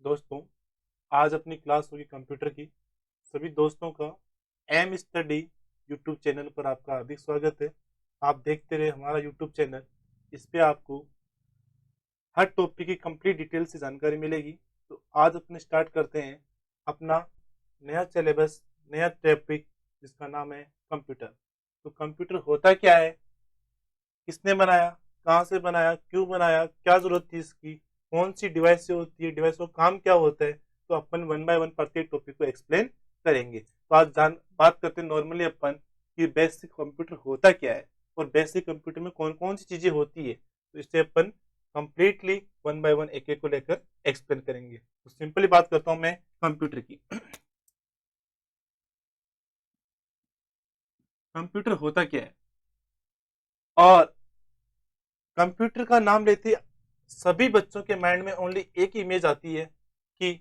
दोस्तों, आज अपनी क्लास होगी कंप्यूटर की। सभी दोस्तों का एम स्टडी यूट्यूब चैनल पर आपका हार्दिक स्वागत है। आप देखते रहे हमारा यूट्यूब चैनल। इस पे आपको हर टॉपिक की कंप्लीट डिटेल से जानकारी मिलेगी। तो आज अपने स्टार्ट करते हैं अपना नया सिलेबस, नया टॉपिक, जिसका नाम है कंप्यूटर। तो कंप्यूटर होता क्या है, किसने बनाया, कहाँ से बनाया, क्यों बनाया, क्या जरूरत थी इसकी, कौन सी डिवाइस से होती है, डिवाइस का काम क्या होता है, तो अपन वन बाय वन प्रत्येक टॉपिक को एक्सप्लेन करेंगे। तो आज जान बात करते हैं नॉर्मली अपन कि बेसिक कंप्यूटर होता क्या है और बेसिक कंप्यूटर में कौन कौन सी चीजें होती है। तो इससे अपन कंप्लीटली वन बाय वन एक एक को लेकर एक्सप्लेन करेंगे। तो सिंपली बात करता हूं मैं कंप्यूटर की। कंप्यूटर होता क्या है, और कंप्यूटर का नाम लेते ही सभी बच्चों के माइंड में ओनली एक इमेज आती है कि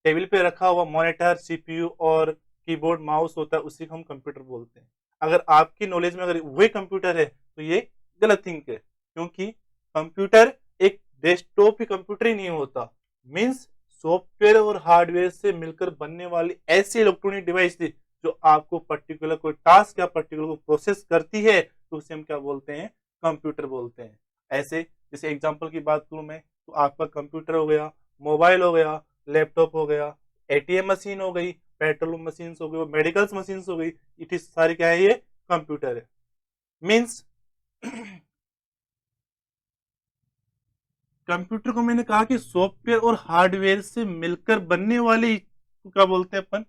टेबल पे रखा हुआ मॉनिटर, सीपीयू और कीबोर्ड माउस होता है, उसी को हम कंप्यूटर बोलते हैं। अगर आपकी नॉलेज में अगर वही कंप्यूटर है तो ये गलत थिंक है, क्योंकि कंप्यूटर एक डेस्कटॉप ही कंप्यूटर ही नहीं होता। मींस सॉफ्टवेयर और हार्डवेयर से मिलकर बनने वाली ऐसी इलेक्ट्रॉनिक डिवाइस थी जो आपको पर्टिकुलर कोई टास्क या पर्टिकुलर को प्रोसेस करती है, तो उसे हम क्या बोलते हैं, कंप्यूटर बोलते हैं। ऐसे जैसे एग्जांपल की बात करूं मैं, तो आपका कंप्यूटर हो गया, मोबाइल हो गया, लैपटॉप हो गया, एटीएम मशीन हो गई, पेट्रोल मशीन हो गई, मेडिकल मशीन हो गई, इट इज सारी क्या है, ये कंप्यूटर है। मीन्स कंप्यूटर को मैंने कहा कि सॉफ्टवेयर और हार्डवेयर से मिलकर बनने वाले को क्या बोलते हैं अपन,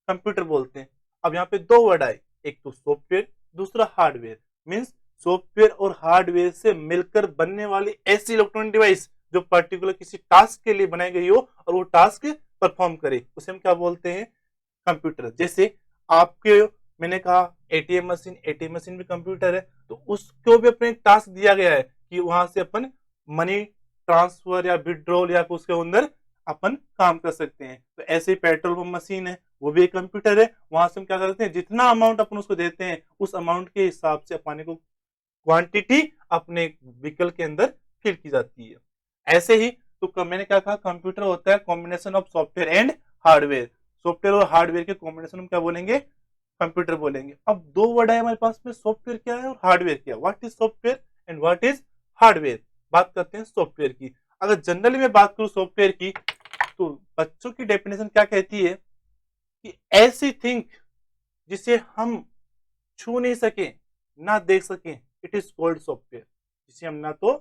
कंप्यूटर बोलते हैं। अब यहाँ पे दो वर्ड आए, एक तो सॉफ्टवेयर, दूसरा हार्डवेयर। मीन्स सॉफ्टवेयर और हार्डवेयर से मिलकर बनने वाली ऐसी इलेक्ट्रॉनिक डिवाइस जो पर्टिकुलर किसी टास्क के लिए बनाई गई हो और वो टास्क परफॉर्म करे, उसे हम क्या बोलते हैं, कंप्यूटर। जैसे आपके मैंने कहा एटीएम मशीन भी कंप्यूटर है, तो उसको भी अपने एक टास्क दिया गया है कि वहां से अपन मनी ट्रांसफर या विड्रॉल या उसके अंदर अपन काम कर सकते हैं। तो ऐसे ही पेट्रोल पंप मशीन है, वो भी एक कंप्यूटर है। वहां से हम क्या करते हैं, जितना अमाउंट अपन उसको देते हैं उस अमाउंट के हिसाब से अपने को क्वांटिटी अपने व्हीकल के अंदर फिल की जाती है। ऐसे ही तो मैंने क्या कहा, कंप्यूटर होता है combination of software and hardware. Software और हार्डवेयर के कॉम्बिनेशन हम क्या बोलेंगे, कंप्यूटर बोलेंगे। अब दो वर्ड है हमारे पास में, सॉफ्टवेयर क्या है और हार्डवेयर क्या है। What is software and what is hardware. बात करते हैं सॉफ्टवेयर की। अगर जनरली मैं बात करूं सॉफ्टवेयर की, तो बच्चों की डेफिनेशन क्या कहती है कि ऐसी थिंग जिसे हम छू नहीं सके, ना देख सके, इट इज कॉल्ड सॉफ्टवेयर। जिसे हम ना तो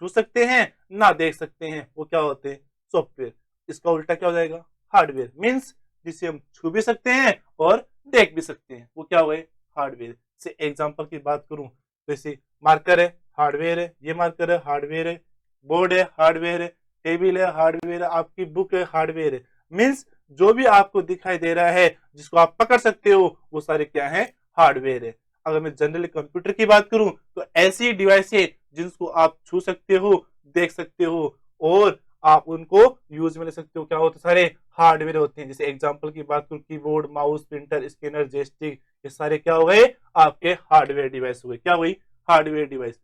छू सकते हैं ना देख सकते हैं, वो क्या होते हैं, सॉफ्टवेयर। इसका उल्टा क्या हो जाएगा, हार्डवेयर। मीन्स जिसे हम छू भी सकते हैं और देख भी सकते हैं, वो क्या हुए, हार्डवेयर। से एग्जांपल की बात करूं, जैसे मार्कर है, हार्डवेयर है, ये मार्कर है, हार्डवेयर है, बोर्ड है, हार्डवेयर है, टेबल है, हार्डवेयर है, आपकी बुक है, हार्डवेयर है। मीन्स जो भी आपको दिखाई दे रहा है, जिसको आप पकड़ सकते हो, वो सारे क्या है, हार्डवेयर है। अगर मैं जनरली कंप्यूटर की बात करूं, तो ऐसी डिवाइस है जिनको आप छू सकते हो, देख सकते हो और आप उनको यूज में ले सकते हो। क्या होते सारे हार्डवेयर होते हैं। जैसे एग्जांपल की बात करूं, keyboard, mouse, printer, scanner, joystick, ये सारे क्या हो गए, आपके हार्डवेयर डिवाइस हो गए। क्या हुई, हार्डवेयर डिवाइस।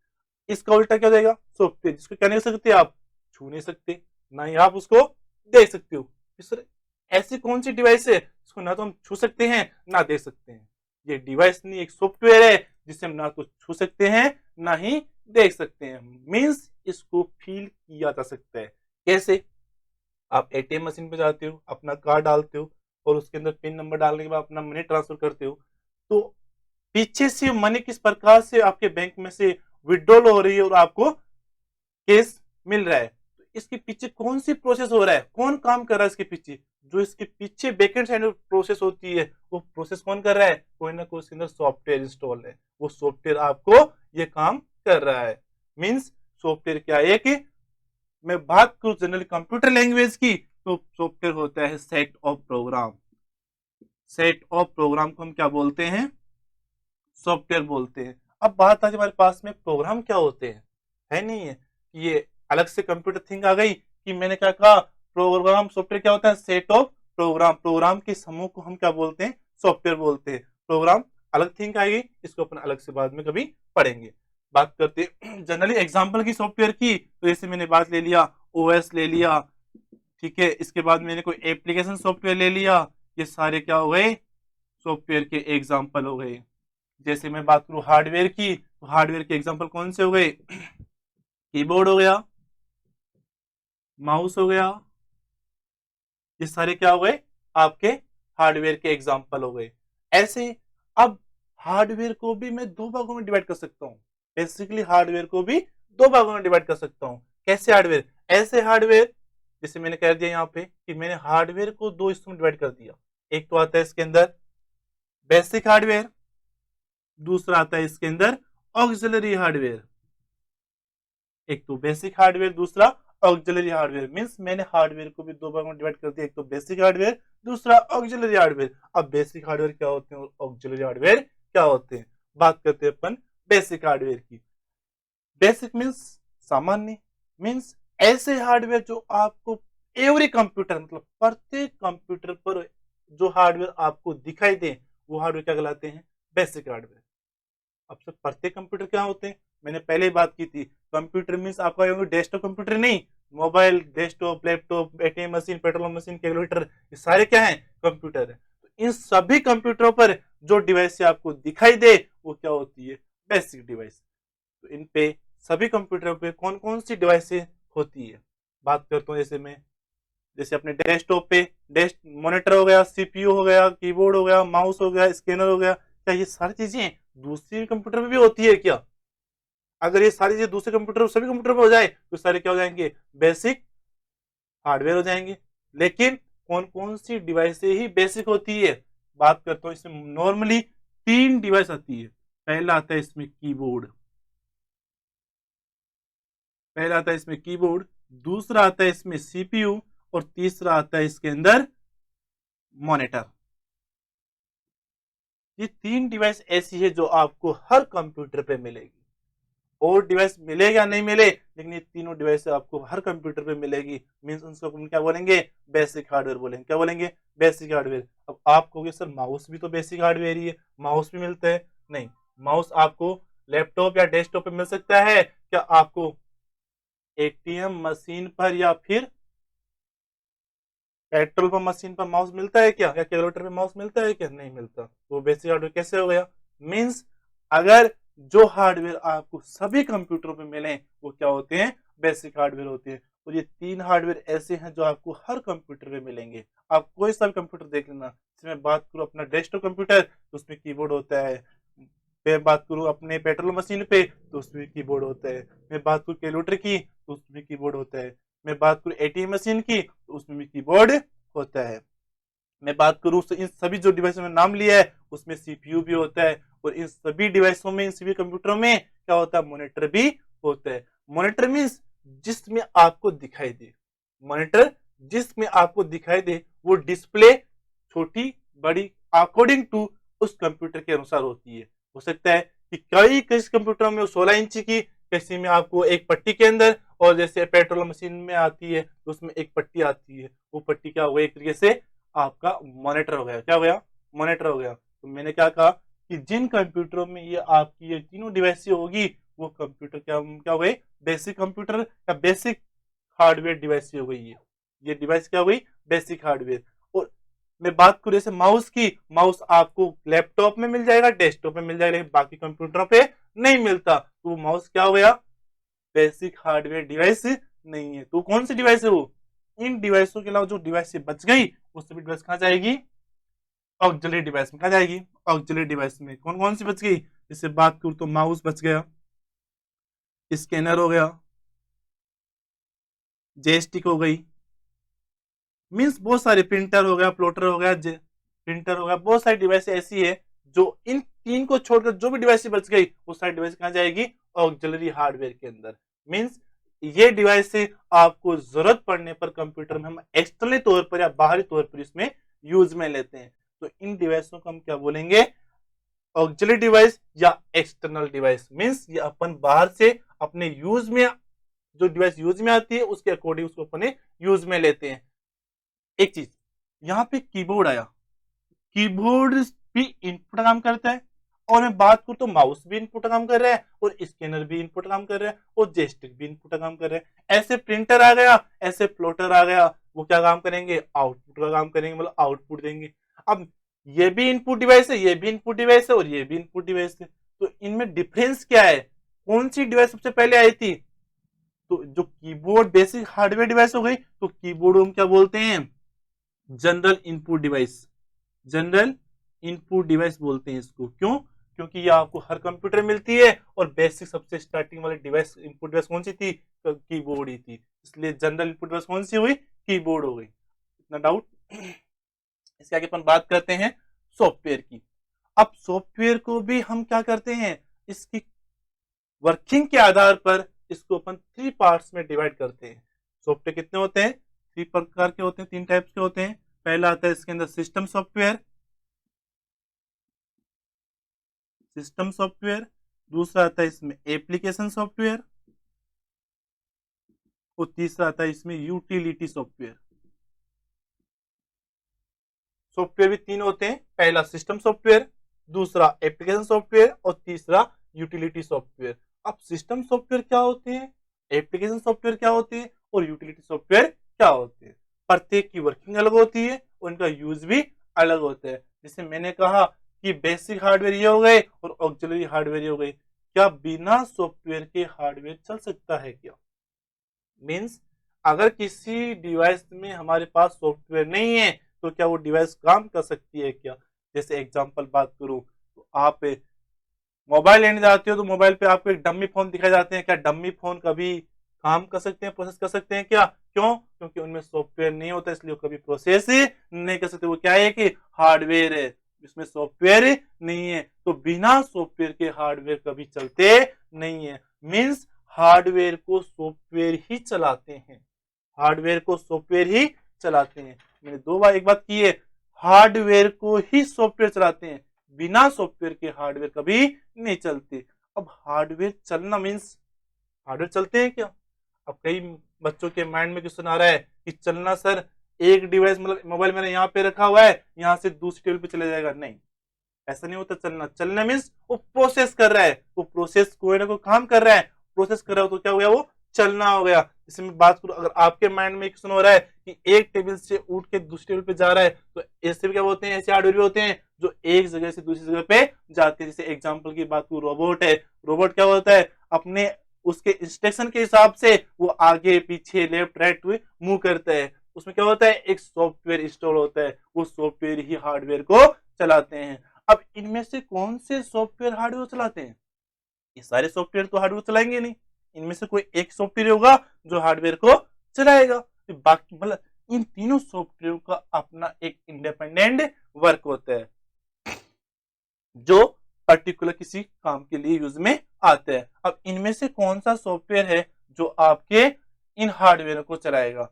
इसका उल्टा क्या हो जाएगा, सॉफ्टवेयर, जिसको क्या नहीं कर सकते आप, छू नहीं सकते, ना ही आप उसको देख सकते हो। सर ऐसी कौन सी डिवाइस है जिसको ना तो हम छू सकते हैं ना देख सकते हैं। ये डिवाइस नहीं, एक सॉफ्टवेयर है जिसे हम ना तो छू सकते हैं ना ही देख सकते हैं। मीन्स इसको फील किया जा सकता है। कैसे, आप एटीएम मशीन पे जाते हो, अपना कार्ड डालते हो और उसके अंदर पिन नंबर डालने के बाद अपना मनी ट्रांसफर करते हो, तो पीछे से मनी किस प्रकार से आपके बैंक में से विड्रॉल हो रही है और आपको केस मिल रहा है, तो इसके पीछे कौन सी प्रोसेस हो रहा है, कौन काम कर रहा है इसके पीछे, जो इसके पीछे बैकएंड साइड में प्रोसेस होती है, वो प्रोसेस कौन कर रहा है, कोई ना कोई इसके अंदर सॉफ्टवेयर इंस्टॉल है, वो सॉफ्टवेयर आपको ये काम कर रहा है। मीन्स सॉफ्टवेयर क्या है कि मैं बात करूं जनरली कंप्यूटर लैंग्वेज की, तो सॉफ्टवेयर होता है set of program. Set of program को हम क्या बोलते हैं, सॉफ्टवेयर बोलते हैं। अब बात आज हमारे पास में प्रोग्राम क्या होते हैं, है नहीं है कि ये अलग से कंप्यूटर थिंग आ गई कि मैंने क्या कहा, प्रोग्राम सॉफ्टवेयर क्या होता है, सेट ऑफ प्रोग्राम। प्रोग्राम के समूह को हम क्या बोलते हैं, सॉफ्टवेयर बोलते हैं। प्रोग्राम अलग थिंग आएगी, इसको अपन अलग से बाद में कभी पढ़ेंगे। बात करते हैं जनरली एग्जाम्पल की सॉफ्टवेयर की, तो जैसे मैंने बात ले लिया, ओएस ले लिया, ठीक है। इसके बाद मैंने कोई एप्लीकेशन सॉफ्टवेयर ले लिया, ये सारे क्या हो गए, सॉफ्टवेयर के एग्जाम्पल हो गए। जैसे मैं बात करूं हार्डवेयर की, तो हार्डवेयर के एग्जाम्पल कौन से हो गए, कीबोर्ड हो गया, माउस हो गया, ये सारे क्या हो गए आपके हार्डवेयर के एग्जाम्पल हो गए। ऐसे ही अब हार्डवेयर को भी मैं दो भागों में डिवाइड कर सकता हूँ। बेसिकली हार्डवेयर को भी दो भागों में डिवाइड कर सकता हूँ। कैसे हार्डवेयर, ऐसे हार्डवेयर जैसे मैंने कह दिया यहाँ पे कि मैंने हार्डवेयर को दो हिस्सों में डिवाइड कर दिया। एक तो आता है इसके अंदर बेसिक हार्डवेयर, दूसरा आता है इसके अंदर ऑक्सिलरी हार्डवेयर। एक तो बेसिक हार्डवेयर, दूसरा ऑक्सिलरी हार्डवेयर। मींस मैंने हार्डवेयर को भी दो भागों में डिवाइड कर दिया, एक तो बेसिक हार्डवेयर, दूसरा ऑक्सिलरी हार्डवेयर। अब बेसिक हार्डवेयर क्या होते हैं और ऑक्सिलरी हार्डवेयर क्या होते हैं, बात करते हैं अपन बेसिक हार्डवेयर की। बेसिक मींस सामान्य, मींस ऐसे हार्डवेयर जो आपको एवरी कंप्यूटर, मतलब प्रत्येक कंप्यूटर पर जो हार्डवेयर आपको दिखाई दे, वो हार्डवेयर क्या कहलाते हैं, बेसिक हार्डवेयर। अब सब प्रत्येक कंप्यूटर क्या होते हैं, मैंने पहले ही बात की थी, कंप्यूटर मींस आपका डेस्कटॉप कंप्यूटर नहीं, mobile, desktop, laptop, ATM machine, petrol machine, calculator, ये सारे क्या हैं, कंप्यूटर है। तो इन सभी कंप्यूटरों पर जो डिवाइस आपको दिखाई दे वो क्या होती है, बेसिक डिवाइस। तो इन पे सभी कंप्यूटरों पे कौन कौन सी डिवाइसें होती है, बात करता हूँ। जैसे अपने डेस्कटॉप पे डेस्क मॉनिटर हो गया, सीपीयू हो गया, कीबोर्ड हो गया, माउस हो गया, स्कैनर हो गया, क्या ये सारी चीजें दूसरी कंप्यूटर में भी होती है क्या? अगर ये सारी चीजें दूसरे कंप्यूटर सभी कंप्यूटर में हो जाए तो सारे क्या हो जाएंगे, बेसिक हार्डवेयर हो जाएंगे। लेकिन कौन कौन सी डिवाइस ही बेसिक होती है, बात करता हूँ। इसमें नॉर्मली तीन डिवाइस आती है। पहला आता है इसमें कीबोर्ड, पहला आता है इसमें कीबोर्ड, दूसरा आता है इसमें सीपीयू, और तीसरा आता है इसके अंदर मॉनिटर। ये तीन डिवाइस ऐसी है जो आपको हर कंप्यूटर पे मिलेगी। और डिवाइस मिले या नहीं मिले, लेकिन ये तीनों डिवाइस आपको हर कंप्यूटर पे मिलेगी। मींस उनको हम क्या बोलेंगे, बेसिक हार्डवेयर बोलेंगे। क्या बोलेंगे, बेसिक हार्डवेयर। अब आप कहोगे सर माउस भी तो बेसिक हार्डवेयर ही है, माउस भी मिलता है। नहीं, माउस आपको लैपटॉप या डेस्कटॉप पे मिल सकता है, क्या आपको एटीएम मशीन पर या फिर पेट्रोल पंप मशीन पर माउस मिलता है क्या, या कैलकुलेटर पे माउस मिलता है क्या, नहीं मिलता। तो बेसिक हार्डवेयर कैसे हो गया, मींस अगर जो हार्डवेयर आपको सभी कंप्यूटरों पे मिले वो क्या होते हैं, बेसिक हार्डवेयर होते हैं। और ये तीन हार्डवेयर ऐसे हैं जो आपको हर कंप्यूटर पे मिलेंगे। आप कोई सा भी कंप्यूटर देख लेना। मैं बात करूं अपना डेस्कटॉप कंप्यूटर तो उसमें कीबोर्ड होता है। मैं बात करूं अपने पेट्रोल मशीन पे तो उसमें कीबोर्ड होता है। मैं बात करूं कैलकुलेटर की तो उसमें कीबोर्ड होता है। मैं बात करूं एटीएम मशीन की तो उसमें भी कीबोर्ड होता है। मैं बात करूं इन सभी जो डिवाइस में नाम लिया है उसमें सीपीयू भी होता है। और इन सभी डिवाइसों में, इन सभी कंप्यूटरों में क्या होता है, मॉनिटर भी होता है। मॉनिटर मींस जिसमें आपको दिखाई दे, मॉनिटर जिसमें आपको दिखाई दे वो डिस्प्ले छोटी बड़ी अकॉर्डिंग टू उस कंप्यूटर के अनुसार होती है। हो सकता है कि कई कई कंप्यूटरों में 16 इंच की, किसी में आपको एक पट्टी के अंदर, और जैसे पेट्रोल मशीन में आती है तो उसमें एक पट्टी आती है, वो पट्टी क्या होगा, एक तरीके से आपका मॉनिटर हो गया। क्या हो गया, मॉनिटर हो गया। तो मैंने क्या कहा कि जिन कंप्यूटरों में ये आपकी ये तीनों डिवाइस होगी वो कंप्यूटर क्या क्या हो गए, बेसिक कंप्यूटर या बेसिक हार्डवेयर डिवाइस हो गई है। ये डिवाइस क्या हो गई, बेसिक हार्डवेयर। और मैं बात करूं जैसे माउस की, माउस आपको लैपटॉप में मिल जाएगा, डेस्कटॉप में मिल जाएगा, लेकिन बाकी कंप्यूटरों पे नहीं मिलता। तो माउस क्या हो गया, बेसिक हार्डवेयर डिवाइस नहीं है। तो कौन सी डिवाइस है वो, इन डिवाइसों के अलावा जो डिवाइस बच गई वो सभी डिवाइस कहाँ जाएगी, ऑक्सिलरी डिवाइस में। कहाँ जाएगी, ऑक्सिलरी डिवाइस में। कौन कौन सी बच गई, जैसे बात करूं तो माउस बच गया, स्कैनर हो गया, जेस्टिक हो गई, मीन्स बहुत सारे, प्रिंटर हो गया, प्लॉटर हो गया, प्रिंटर हो गया, बहुत सारी डिवाइस ऐसी है जो इन तीन को छोड़कर जो भी डिवाइस बच गई वो सारी डिवाइस कहाँ जाएगी, ऑक्सिलरी हार्डवेयर के अंदर। मीन्स ये डिवाइस से आपको जरूरत पड़ने पर कंप्यूटर में हम एक्सटर्नल तौर पर या बाहरी तौर पर इसमें यूज में लेते हैं। तो इन डिवाइसों को हम क्या बोलेंगे, ऑक्सिलरी डिवाइस या एक्सटर्नल डिवाइस। मीन्स ये अपन बाहर से अपने यूज में, जो डिवाइस यूज में आती है उसके अकॉर्डिंग उसको अपने यूज में लेते हैं। एक चीज यहाँ पे कीबोर्ड आया, कीबोर्ड भी इनपुट का काम करता है। और मैं बात करूं तो माउस भी इनपुट का काम कर रहा है, और स्कैनर भी इनपुट का काम कर रहा है, और जेस्टिक भी इनपुट का काम कर रहा है। ऐसे प्रिंटर आ गया, ऐसे प्लॉटर आ गया, वो क्या काम करेंगे, आउटपुट का काम करेंगे, मतलब आउटपुट देंगे। अब ये भी इनपुट डिवाइस है, ये भी इनपुट डिवाइस है और ये भी इनपुट डिवाइस है, तो इनमें डिफरेंस क्या है, कौन सी डिवाइस सबसे पहले आई थी, तो जो कीबोर्ड बेसिक हार्डवेयर डिवाइस हो गई, तो कीबोर्ड हम क्या बोलते हैं, general input device, general input device बोलते हैं इसको। क्यों, क्योंकि ये आपको हर कंप्यूटर मिलती है और बेसिक सबसे स्टार्टिंग वाली डिवाइस इनपुट डिवाइस कौन सी थी, तो कीबोर्ड ही थी, इसलिए जनरल इनपुट डिवाइस कौन सी हुई, कीबोर्ड हो गई। इतना डाउट। इसके आगे अपन बात करते हैं सॉफ्टवेयर की। अब सॉफ्टवेयर को भी हम क्या करते हैं, इसकी वर्किंग के आधार पर इसको अपन 3 पार्ट्स में डिवाइड करते हैं। सॉफ्टवेयर कितने होते हैं, 3 प्रकार के होते हैं, 3 टाइप्स के होते हैं। पहला आता है इसके अंदर सिस्टम सॉफ्टवेयर, सिस्टम सॉफ्टवेयर, दूसरा आता है इसमें एप्लीकेशन सॉफ्टवेयर और तीसरा आता है इसमें यूटिलिटी सॉफ्टवेयर। सॉफ्टवेयर भी 3 होते हैं, पहला सिस्टम सॉफ्टवेयर, दूसरा एप्लीकेशन सॉफ्टवेयर और तीसरा यूटिलिटी सॉफ्टवेयर। अब सिस्टम सॉफ्टवेयर क्या होते हैं, एप्लीकेशन सॉफ्टवेयर क्या होते हैं और यूटिलिटी सॉफ्टवेयर क्या होते हैं, प्रत्येक की वर्किंग अलग होती है और इनका यूज भी अलग होता है। जैसे मैंने कहा कि बेसिक हार्डवेयर ये हो गए और ऑक्सिलरी हार्डवेयर ये हो गई, क्या बिना सॉफ्टवेयर के हार्डवेयर चल सकता है क्या, मीन्स अगर किसी डिवाइस में हमारे पास सॉफ्टवेयर नहीं है तो क्या वो डिवाइस काम कर सकती है क्या। जैसे एग्जांपल बात करूं तो आप मोबाइल लेने जाते हो तो मोबाइल पे आपको एक डम्मी फोन दिखाए जाते हैं, क्या डम्मी फोन कभी काम कर सकते हैं, प्रोसेस कर सकते हैं क्या, क्यों, क्योंकि उनमें सॉफ्टवेयर नहीं होता इसलिए वो कभी प्रोसेस ही नहीं कर सकते। वो क्या है कि हार्डवेयर है, इसमें सॉफ्टवेयर नहीं है, तो बिना सॉफ्टवेयर के हार्डवेयर कभी चलते नहीं है। मीन्स हार्डवेयर को सॉफ्टवेयर ही चलाते हैं, हार्डवेयर को सॉफ्टवेयर ही चलाते हैं। मैंने 2 बार एक बात की है, हार्डवेयर को ही सॉफ्टवेयर चलाते हैं, बिना सॉफ्टवेयर के हार्डवेयर कभी नहीं चलते। अब हार्डवेयर चलना मीन्स हार्डवेयर चलते हैं क्या, अब कई बच्चों के माइंड में क्वेश्चन आ रहा है कि चलना सर एक डिवाइस मतलब मोबाइल मैंने यहाँ पे रखा हुआ है, यहाँ से दूसरी टेबल पे चला जाएगा, नहीं ऐसा नहीं होता। चलना, चलना मीन्स वो प्रोसेस कर रहा है, वो प्रोसेस कोई ना कोई काम कर रहा है, प्रोसेस कर रहा है तो क्या हो गया, वो चलना हो गया। जैसे मैं बात करूं, अगर आपके माइंड में क्वेश्चन हो रहा है कि एक टेबल से उठ के दूसरी टेबल पे जा रहा है, तो ऐसे भी क्या बोलते हैं, ऐसे हार्डवेयर भी होते हैं जो एक जगह से दूसरी जगह पे जाते हैं। जैसे एग्जांपल की बात करूं, रोबोट है, रोबोट क्या होता है, अपने उसके इंस्ट्रक्शन के हिसाब से वो आगे पीछे लेफ्ट राइट मूव करता है, उसमें क्या होता है, एक सॉफ्टवेयर इंस्टॉल होता है, वो सॉफ्टवेयर ही हार्डवेयर को चलाते हैं। अब इनमें से कौन से सॉफ्टवेयर हार्डवेयर चलाते हैं, ये सारे सॉफ्टवेयर तो हार्डवेयर चलाएंगे नहीं, इनमें से कोई एक सॉफ्टवेयर होगा जो हार्डवेयर को चलाएगा। तो बाकी मतलब इन तीनों सॉफ्टवेयर का अपना एक इंडिपेंडेंट वर्क होता है जो पर्टिकुलर किसी काम के लिए यूज में आते हैं। अब इनमें से कौन सा सॉफ्टवेयर है जो आपके इन हार्डवेयर को चलाएगा,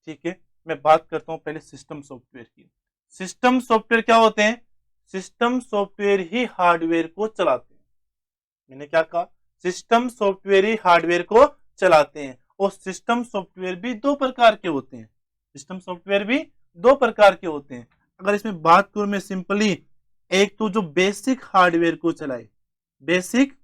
ठीक है। मैं बात करता हूं पहले सिस्टम सॉफ्टवेयर की। सिस्टम सॉफ्टवेयर क्या होते हैं, सिस्टम सॉफ्टवेयर ही हार्डवेयर को चलाते हैं। मैंने क्या कहा, सिस्टम सॉफ्टवेयर ही हार्डवेयर को चलाते हैं। और सिस्टम सॉफ्टवेयर भी 2 प्रकार के होते हैं, सिस्टम सॉफ्टवेयर भी 2 प्रकार के होते हैं। अगर इसमें बात करूं मैं सिंपली, एक तो जो बेसिक हार्डवेयर को चलाए, बेसिक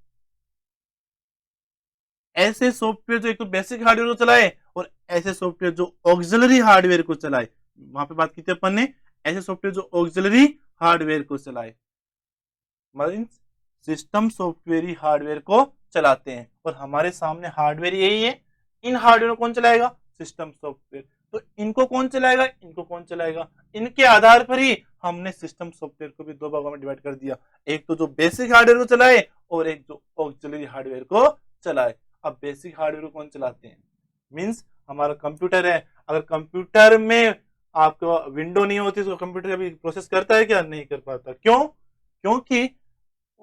ऐसे सॉफ्टवेयर जो एक तो बेसिक हार्डवेयर को चलाए और ऐसे सॉफ्टवेयर जो ऑक्सिलरी हार्डवेयर को चलाए। वहां पे बात की थी अपन ने, ऐसे सॉफ्टवेयर जो ऑक्सिलरी हार्डवेयर को चलाए, मतलब सिस्टम सॉफ्टवेयर ही हार्डवेयर को चलाते हैं। और हमारे सामने हार्डवेयर यही है, इन हार्डवेयर को कौन चलाएगा, सिस्टम सॉफ्टवेयर। तो इनको कौन चलाएगा, इनको कौन चलाएगा, इनके आधार पर ही हमने सिस्टम सॉफ्टवेयर को भी 2 भागों में डिवाइड कर दिया, एक तो जो बेसिक हार्डवेयर को चलाए और एक जो ऑक्सिलरी हार्डवेयर को चलाए। अब बेसिक हार्डवेयर को कौन चलाते हैं, मीन्स हमारा कंप्यूटर है, अगर कंप्यूटर में आपको विंडो नहीं होती तो कंप्यूटर कभी प्रोसेस करता है क्या, नहीं कर पाता। क्यों, क्योंकि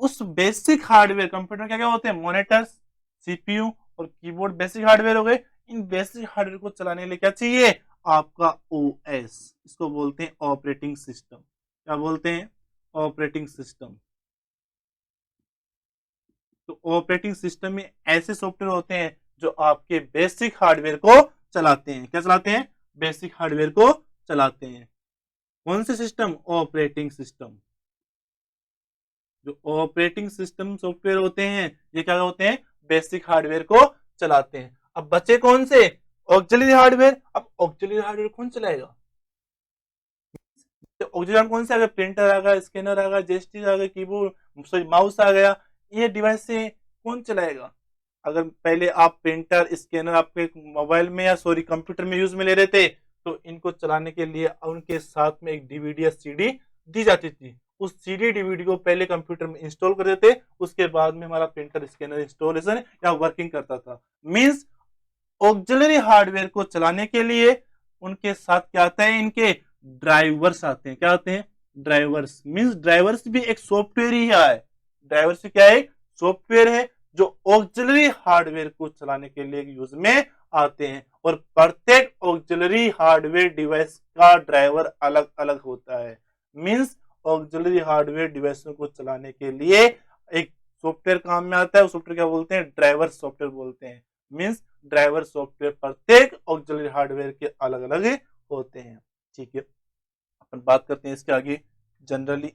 उस बेसिक हार्डवेयर, कंप्यूटर क्या क्या होते हैं, मॉनिटर्स, सीपीयू और कीबोर्ड बेसिक हार्डवेयर हो गए। इन बेसिक हार्डवेयर को चलाने के लिए क्या चाहिए, आपका ओएस, इसको बोलते हैं ऑपरेटिंग सिस्टम। क्या बोलते हैं, ऑपरेटिंग सिस्टम। तो ऑपरेटिंग सिस्टम में ऐसे सॉफ्टवेयर होते हैं जो आपके बेसिक हार्डवेयर को चलाते हैं। क्या चलाते हैं, बेसिक हार्डवेयर को चलाते हैं। कौन से सिस्टम, ऑपरेटिंग सिस्टम। जो ऑपरेटिंग सिस्टम सॉफ्टवेयर होते हैं ये क्या होते हैं, बेसिक हार्डवेयर को चलाते हैं। अब बचे कौन से, ऑक्सिलरी हार्डवेयर, अब ऑक्सिलरी हार्डवेयर कौन चलाएगा? तो ऑक्सिलरी कौन से आ गया? प्रिंटर आ गया, स्कैनर आ गया, जेस्टिक आ गया, कीबोर्ड सॉरी माउस आ गया, ये डिवाइस से कौन चलाएगा? अगर पहले आप प्रिंटर स्कैनर आपके मोबाइल में या सॉरी कंप्यूटर में यूज में ले रहे थे, तो इनको चलाने के लिए उनके साथ में एक डीवीडी या सीडी दी जाती थी। उस सीडी डीवीडी को पहले कंप्यूटर में इंस्टॉल कर देते, उसके बाद में हमारा प्रिंटर स्कैनर इंस्टॉलेशन या वर्किंग करता था। मींस ऑक्सिलरी हार्डवेयर को चलाने के लिए उनके साथ क्या आता है? इनके ड्राइवर्स आते हैं। क्या आते हैं? ड्राइवर्स। मींस ड्राइवर्स भी एक सॉफ्टवेयर ही है। ड्राइवर्स क्या है? सॉफ्टवेयर है जो ऑक्सिलरी हार्डवेयर को चलाने के लिए यूज में आते हैं। और प्रत्येक ऑक्सिलरी हार्डवेयर डिवाइस का ड्राइवर अलग अलग होता है। मींस ऑक्सिलरी हार्डवेयर डिवाइसों को चलाने के लिए एक सॉफ्टवेयर काम में आता है। उस सॉफ्टवेयर क्या बोलते हैं? ड्राइवर सॉफ्टवेयर बोलते हैं। मींस ड्राइवर सॉफ्टवेयर प्रत्येक ऑक्सिलरी हार्डवेयर के अलग अलग होते हैं। ठीक है, अपन बात करते हैं इसके आगे जनरली।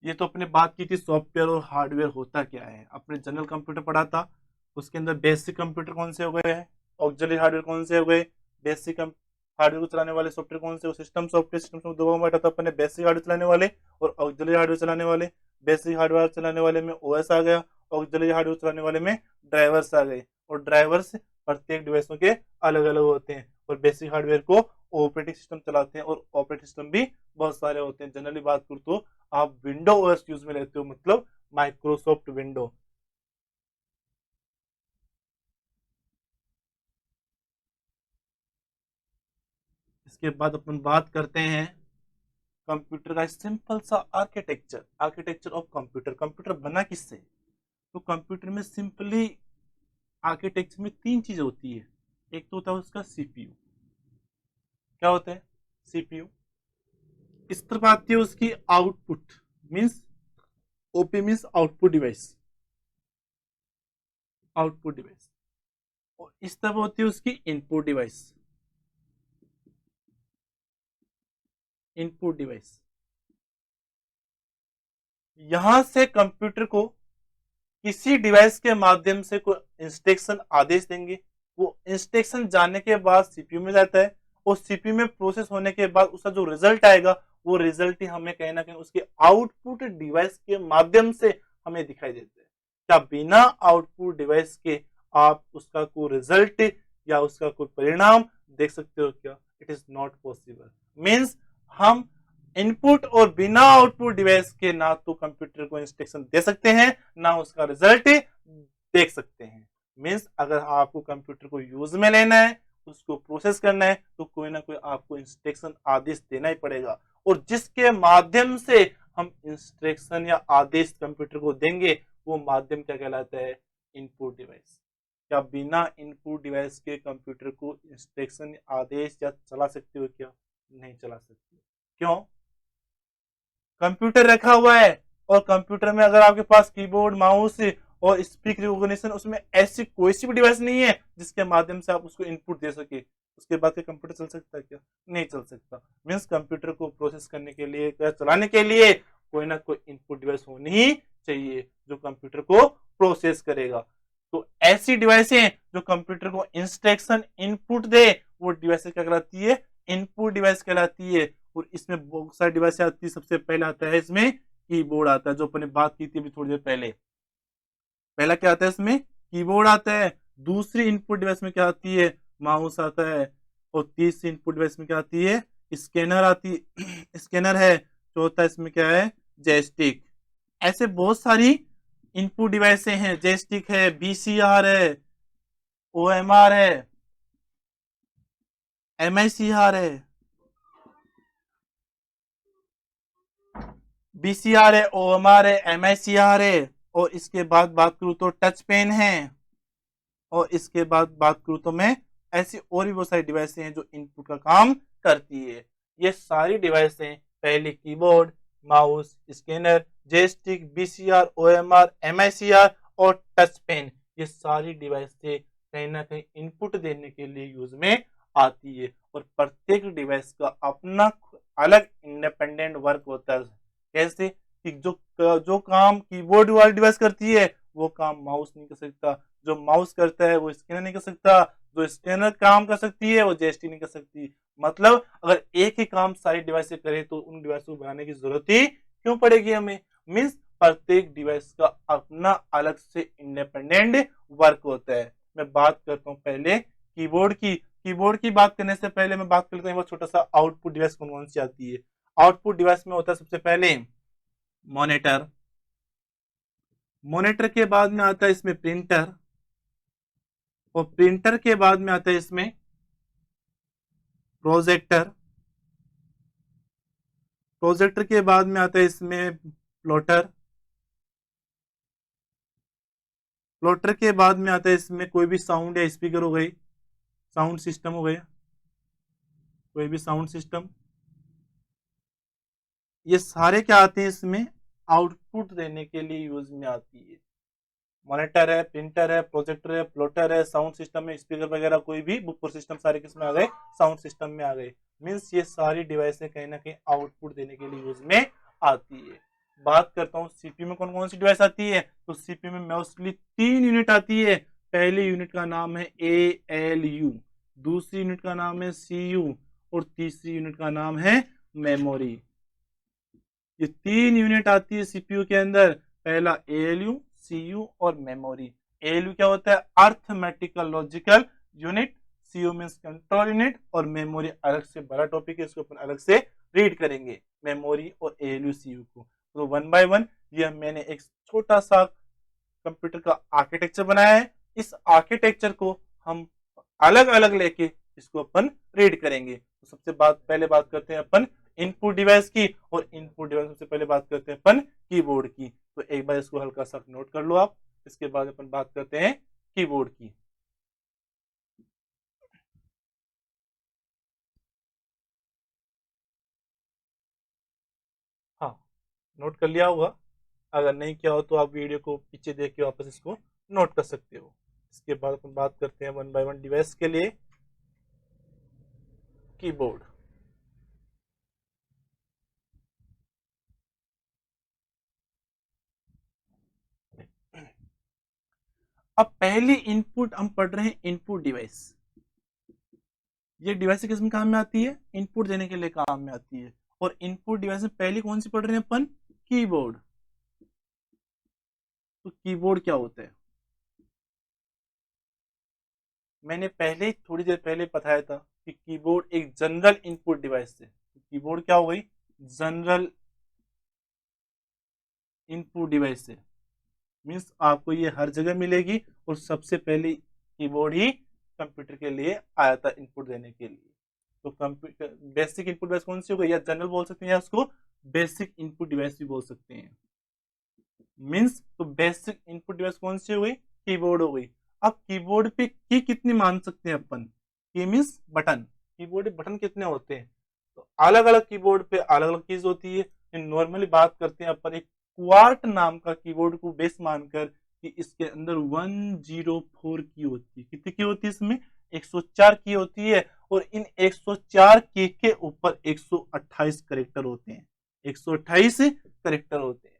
ये तो अपने बात की थी सॉफ्टवेयर और हार्डवेयर होता क्या है। अपने जनरल कंप्यूटर पढ़ा था, उसके अंदर बेसिक कंप्यूटर कौन से हो गए हैं, ऑक्सिलरी हार्डवेयर कौन से हो गए, बेसिक हार्डवेयर को चलाने वाले सॉफ्टवेयर कौन से, सिस्टम सॉफ्टवेयर, सिस्टम में दो भाग में था अपने, बेसिक हार्डवेयर चलाने वाले और ऑक्सिलरी हार्डवेयर चलाने वाले। बेसिक हार्डवेयर चलाने वाले में ओएस आ गया, ऑक्सिलरी हार्डवेयर चलाने वाले में ड्राइवर्स आ गए। और ड्राइवर्स प्रत्येक डिवाइसों के अलग अलग होते हैं। और बेसिक हार्डवेयर को ऑपरेटिंग सिस्टम चलाते हैं और ऑपरेटिंग सिस्टम भी बहुत सारे होते हैं। जनरली बात करूँ तो आप विंडो ओएस यूज में लेते हो, मतलब माइक्रोसॉफ्ट विंडो। इसके बाद अपन बात करते हैं कंप्यूटर का सिंपल सा architecture. Architecture of computer. Computer बना किससे? तो कंप्यूटर में सिंपली आर्किटेक्चर में तीन चीजें होती है। एक तो होता है उसका सीपीयू। क्या होता है? सीपीयू। इस तरफ आती है उसकी output, means OP means output device, output device. और इस तरफ होती है उसकी इनपुट डिवाइस, इनपुट डिवाइस। यहां से कंप्यूटर को किसी डिवाइस के माध्यम से कोई इंस्ट्रक्शन आदेश देंगे, वो इंस्ट्रक्शन जाने के बाद सीपीयू में जाता है और सीपीयू में प्रोसेस होने के बाद उसका जो रिजल्ट आएगा वो रिजल्ट ही हमें कहीं ना कहीं उसके आउटपुट डिवाइस के माध्यम से हमें दिखाई देता है। क्या बिना आउटपुट डिवाइस के आप उसका कोई रिजल्ट या उसका कोई परिणाम देख सकते हो क्या? It is not possible. Means हम इनपुट और बिना आउटपुट डिवाइस के ना तो कंप्यूटर को इंस्ट्रक्शन दे सकते हैं ना उसका रिजल्ट देख सकते हैं। मीन्स अगर आपको कंप्यूटर को यूज में लेना है, उसको प्रोसेस करना है, तो कोई ना कोई आपको इंस्ट्रक्शन आदेश देना ही पड़ेगा। और जिसके माध्यम से हम इंस्ट्रक्शन या आदेश कंप्यूटर को देंगे वो माध्यम क्या कहलाता है? Input device. क्या बिना इनपुट डिवाइस के कंप्यूटर को इंस्ट्रक्शन आदेश या चला सकते हो क्या? नहीं चला सकते। क्यों? कंप्यूटर रखा हुआ है और कंप्यूटर में अगर आपके पास कीबोर्ड माउस और स्पीक रिकॉग्निशन, उसमें ऐसी कोई सी भी डिवाइस नहीं है जिसके माध्यम से आप उसको इनपुट दे सके, उसके बाद के कंप्यूटर चल सकता है क्या? नहीं चल सकता। मीन्स कंप्यूटर को प्रोसेस करने के लिए या चलाने के लिए कोई ना कोई इनपुट डिवाइस होनी ही चाहिए जो कंप्यूटर को प्रोसेस करेगा। तो ऐसी डिवाइसें जो कंप्यूटर को इंस्ट्रक्शन इनपुट दे वो डिवाइस क्या कहलाती है? इनपुट डिवाइस कहलाती है। और इसमें बहुत सारी डिवाइस आती है। सबसे पहले आता है इसमें कीबोर्ड आता है, जो अपने बात की थी अभी थोड़ी देर पहले। पहला क्या आता है इसमें? कीबोर्ड आता है। दूसरी इनपुट डिवाइस में क्या आती है? माउस आता है। और तीसरी इनपुट डिवाइस में क्या आती है? स्कैनर आती स्कैनर है। चौथा इसमें क्या है? जॉयस्टिक। ऐसे बहुत सारी इनपुट डिवाइसें हैं। जॉयस्टिक है, बीसीआर है, ओएमआर है, एमआईसीआर है, बीसीआर है, ओएमआर है, एमआईसीआर है। और इसके बाद बात करूं तो टच पेन है। और इसके बाद बात करूं तो मैं ऐसी और भी बहुत सारी डिवाइसें हैं जो इनपुट का काम करती है। ये सारी डिवाइसें पहले keyboard, mouse, scanner, joystick, BCR, OMR, MICR और टच पेन, ये सारी डिवाइसें कहीं ना कहीं इनपुट देने के लिए यूज में आती है। और प्रत्येक डिवाइस का अपना अलग इंडिपेंडेंट वर्क होता है। कैसे? कि जो काम कीबोर्ड वाली डिवाइस करती है वो काम माउस नहीं कर सकता, जो माउस करता है वो स्कैनर नहीं कर सकता, जो स्कैनर काम कर सकती है वो जेस्टी नहीं कर सकती। मतलब अगर एक ही काम सारी डिवाइस से करे तो उन डिवाइस को बनाने की जरूरत ही क्यों पड़ेगी हमें। मीन्स प्रत्येक डिवाइस का अपना अलग से इंडिपेंडेंट वर्क होता है। मैं बात करता हूँ पहले कीबोर्ड की। कीबोर्ड की बात करने से पहले मैं बात करता हूँ छोटा सा आउटपुट डिवाइस कौन कौन सी आती है। आउटपुट डिवाइस में होता है सबसे पहले मॉनिटर, मॉनिटर के बाद में आता है इसमें प्रिंटर, और प्रिंटर के बाद में आता है इसमें प्रोजेक्टर, प्रोजेक्टर के बाद में आता है इसमें प्लॉटर, प्लॉटर के बाद में आता है इसमें कोई भी साउंड या स्पीकर हो गई, साउंड सिस्टम हो गया, कोई भी साउंड सिस्टम। ये सारे क्या आते हैं इसमें आउटपुट देने के लिए यूज में आती है। मॉनिटर है, प्रिंटर है, प्रोजेक्टर है, प्लॉटर है, साउंड सिस्टम है, स्पीकर वगैरह कोई भी बुक सिस्टम सारे किसमें आ गए, साउंड सिस्टम में आ गए। मीन्स ये सारी डिवाइसें कहीं ना कहीं आउटपुट देने के लिए यूज में आती है। बात करता हूँ सीपीयू में कौन कौन सी डिवाइस आती है, तो सीपीयू में मोस्टली 3 यूनिट आती है। पहली यूनिट का नाम है ALU, दूसरी यूनिट का नाम है CU, और तीसरी यूनिट का नाम है मेमोरी। ये 3 यूनिट आती है सीपीयू के अंदर, पहला ALU, CU और मेमोरी। ALU क्या होता है, arithmetical logical unit, CU means control unit, और मेमोरी अलग से बड़ा टॉपिक है, इसको अपन अलग से रीड करेंगे मेमोरी और ALU CU को। तो 1 बाय 1 ये मैंने एक छोटा सा कंप्यूटर का आर्किटेक्चर बनाया है। इस आर्किटेक्चर को हम अलग अलग लेके इसको अपन रीड करेंगे। तो सबसे पहले बात करते हैं अपन इनपुट डिवाइस की, और इनपुट डिवाइस सबसे पहले बात करते हैं अपन कीबोर्ड की। तो एक बार इसको हल्का सा नोट कर लो आप। इसके बाद अपन बात करते हैं कीबोर्ड की। हाँ, नोट कर लिया होगा। अगर नहीं किया हो तो आप वीडियो को पीछे देख के वापस इसको नोट कर सकते हो। इसके बाद अपन बात करते हैं 1 बाय 1 डिवाइस के लिए कीबोर्ड। अब पहली इनपुट हम पढ़ रहे हैं इनपुट डिवाइस। ये डिवाइस किस में काम में आती है, इनपुट देने के लिए काम में आती है। और इनपुट डिवाइस में पहली कौन सी पढ़ रहे हैं अपन, कीबोर्ड। तो कीबोर्ड क्या होता है, मैंने पहले थोड़ी देर पहले बताया था कि कीबोर्ड एक जनरल इनपुट डिवाइस है। तो कीबोर्ड क्या हो गई, जनरल इनपुट डिवाइस है। मीन्स आपको ये हर जगह मिलेगी, और सबसे पहले कीबोर्ड ही कंप्यूटर के लिए आया था इनपुट देने के लिए। तो कंप्यूटर बेसिक इनपुट डिवाइस कौन सी हो गई, या जनरल बोल सकते हैं, या उसको बेसिक इनपुट डिवाइस भी बोल सकते हैं। मीन्स तो बेसिक इनपुट डिवाइस कौन सी हो गई, कीबोर्ड हो गई। अब कीबोर्ड पे की कितनी मान सकते हैं अपन, की मीन्स बटन, कीबोर्ड बटन कितने होते हैं। तो अलग अलग कीबोर्ड पे अलग अलग चीज होती है। नॉर्मली बात करते हैं अपन एक क्वार्ट नाम का कीबोर्ड को बेस मानकर कि इसके अंदर 104 की होती है। कितनी की होती है इसमें, 104 की होती है। और इन 104 की के ऊपर 128 करेक्टर होते हैं, 128 करेक्टर होते हैं।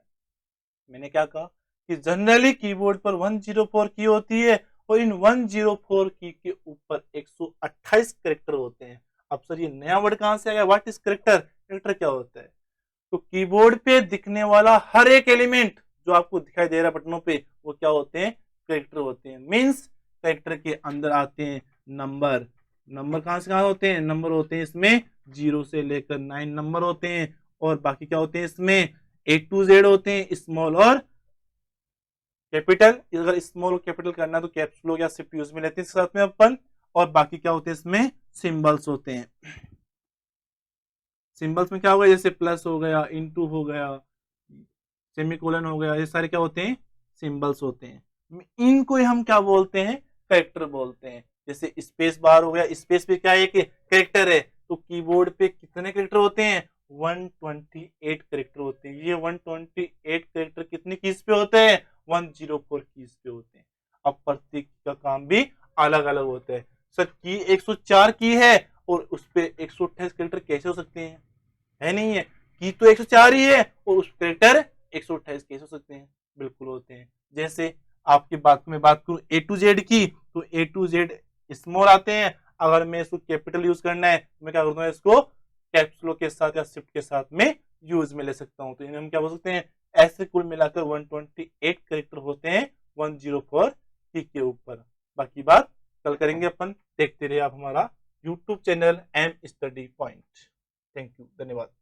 मैंने क्या कहा कि जनरली कीबोर्ड पर 104 की होती है, और इन 104 की के ऊपर 128 करेक्टर होते हैं। अब सर ये नया वर्ड कहां से आ गया, व्हाट इज करेक्टर, करेक्टर क्या होता है। तो कीबोर्ड पे दिखने वाला हर एक एलिमेंट जो आपको दिखाई दे रहा है बटनों पे, वो क्या होते हैं, करेक्टर होते हैं। मीन्स करेक्टर के अंदर आते हैं नंबर, नंबर कहां से कहां होते हैं, नंबर होते हैं इसमें 0 से लेकर 9 नंबर होते हैं। और बाकी क्या होते हैं इसमें, A to Z होते हैं, स्मॉल और कैपिटल। अगर स्मॉल और कैपिटल करना तो कैप्स लॉक या शिफ्ट यूज में लेते हैं साथ में अपन। और बाकी क्या होते हैं इसमें, सिंबल्स होते हैं। सिंबल्स में क्या होगा, जैसे प्लस हो गया, इनटू हो गया, सेमीकोलन हो गया, ये सारे क्या होते हैं, सिंबल्स होते हैं। इनको ही हम क्या बोलते हैं, कैरेक्टर बोलते हैं। जैसे स्पेस बार हो गया, स्पेस पे क्या एक कैरेक्टर है। तो कीबोर्ड पे कितने कैरेक्टर होते हैं, 128 कैरेक्टर होते हैं। ये 128 कैरेक्टर कितनी कीज पे होते हैं, 104 कीज पे होते हैं। अब प्रत्येक का काम भी अलग अलग होता है। सर की 104 की है और उस पे 128 कैरेक्टर कैसे हो सकते हैं, है नहीं है। की तो 104 ही है और उस कैरेक्टर 128 कैसे हो सकते हैं, बिल्कुल होते हैं। जैसे आपकी बात में बात करूं ए टू जेड की, तो ए टू जेड स्मॉल आते हैं, अगर मैं इसको कैपिटल यूज करना है मैं क्या करता हूँ, इसको कैप्सुलो के साथ या शिफ्ट के साथ में यूज में ले सकता हूँ। तो इन्हें हम क्या बोल सकते हैं, ऐसे कुल मिलाकर 128 कैरेक्टर होते हैं 104 की के ऊपर। बाकी बात कल करेंगे अपन, देखते रहिए आप हमारा YouTube channel M study point. Thank you, धन्यवाद।